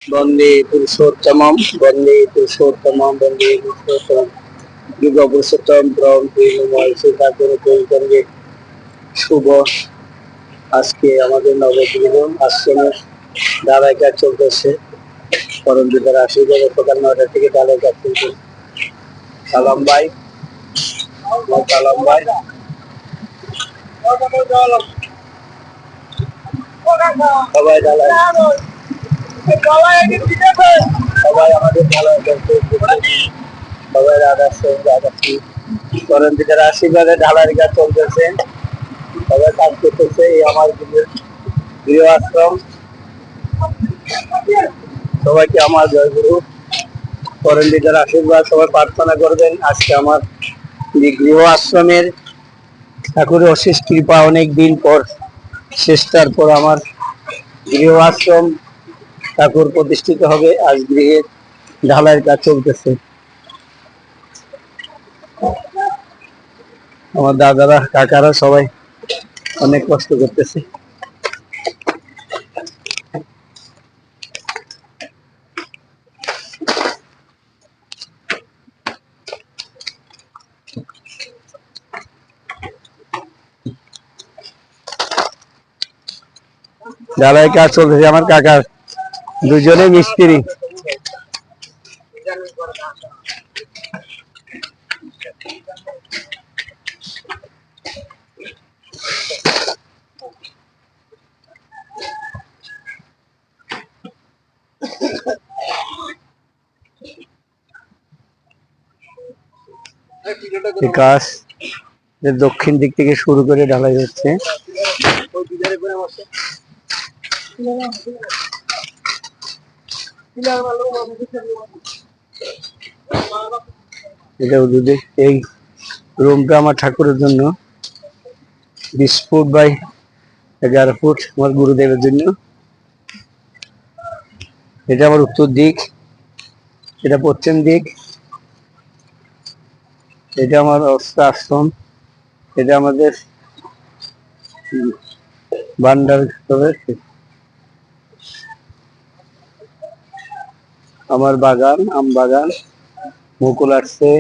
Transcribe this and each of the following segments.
वंदे पुरुषोत्तमं वंदे पुरुषोत्तमं वंदे पुरुषोत्तम युग पुरुषोत्तम ब्रह्म ঠাকুর কবিগঞ্জে শুভ আজকে আমাদের নবগৃহ আশ্রমের ঢালাই কাজ চলতেছে। পরমপিতার আশীর্বাদে সকাল 9টা থেকে ঢালাই কাজ চলতেছে। সালাম ভাই, সালাম ভাই, সবাই ঢালাই, সবাই আমাদের ঢালাই কাজ চলতেছে। সবাই রাধাশ্রী পরমপিতার আশীর্বাদে ঢালাই কাজ চলতেছে। সবাই কাজ করতেছে। এই আমার গৃহ আশ্রম। সবাইকে আমার জয়গুরু পরমপিতার আশীর্বাদ সবাই প্রার্থনা করবেন। আজকে আমার গৃহ আশ্রমের ঠাকুরের অশেষ কৃপা, অনেক দিন পর চেষ্টার পর আমার গৃহ আশ্রম ঠাকুর প্রতিষ্ঠিত হবে। আজ গৃহের ঢালাইয়ের কাজ চলতেছে। আমার দাদারা কাকারা সবাই অনেক কষ্ট করতেছে। ঢালাই কাজ চলতেছে। আমার কাকার দুজনে মিস্ত্রি। কাজ দক্ষিণ দিক থেকে শুরু করে ঢালাই হচ্ছে। এই রুমটা আমার ঠাকুরের জন্য 20 ফুট বাই 11 ফুট আমার গুরুদেবের জন্য। এটা আমার উত্তর দিক, এটা পশ্চিম দিক, এটা আমার অস্ত্র আশ্রম, এটা আমাদের ভান্ডার, আমার বাগান, আম বাগান, মুকুল আসছে।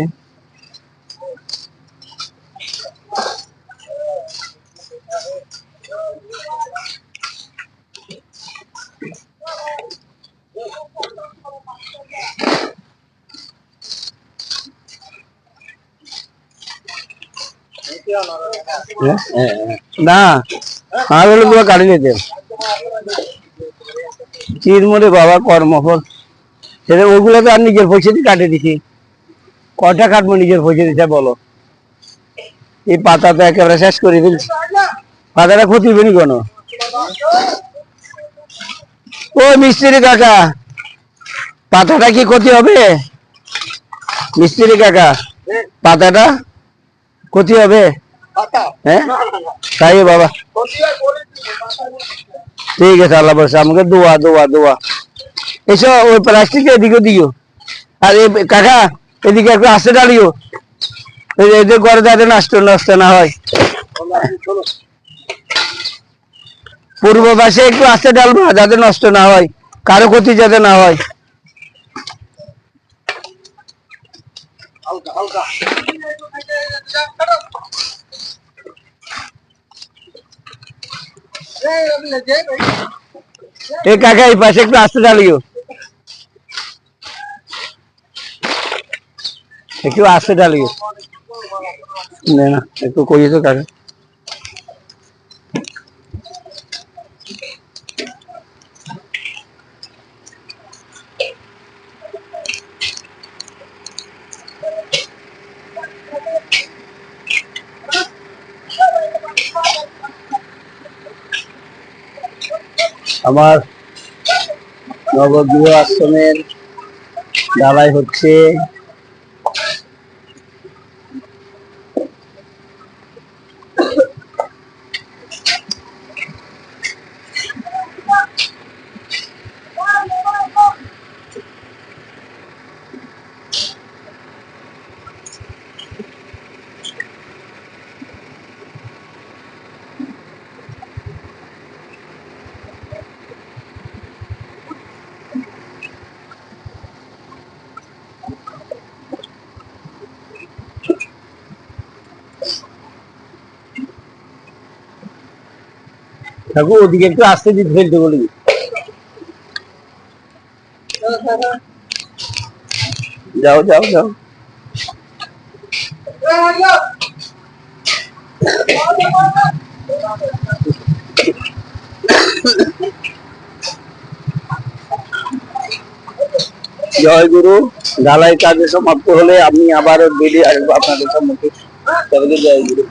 না আর হলো কাটি নিতে চিরমরে বাবা কর্মফল সেটা ওগুলো তো আর নিজের পয়সা দিয়ে কাটে দিছি। কয়টা কাটবো নিজের পয়সা দিতে বলো? এই পাতা তো একেবারে শেষ করে ফেলছি। পাতাটা ক্ষতি হবে নি কেন? ও মিস্ত্রি কাকা, পাতাটা কি ক্ষতি হবে? মিস্ত্রি কাকা, পাতাটা ক্ষতি হবে? হ্যাঁ তাই বাবা, ঠিক আছে। আল্লাহ বলছে আমাকে দোয়া দোয়া দোয়া। এসো ওই প্লাস্টিক এদিকে দিও। আর এই কাকা এদিকে একটু আসতে ডালিও, এদের ঘরে যাতে নষ্ট নষ্ট না হয়। পূর্ব পাশে একটু আসতে ডালবা যাতে নষ্ট না হয়, কারো ক্ষতি যাতে না হয়। এই কাকা এই পাশে একটু আসতে ডালিও, একটু আসতে ডালিও না একটু কইয়ে তো কাকা। আমার নবগৃহ আশ্রমের ঢালাই হচ্ছে। ঠাকুর ওদিকে একটু আস্তে দিতে ফেলতে বলি। যাও যাও যাও। জয় গুরু। ঢালাই কাজ সমাপ্ত হলে আমি আবারও বেরিয়ে আসবো আপনাদের সম্মুখে। জয় গুরু।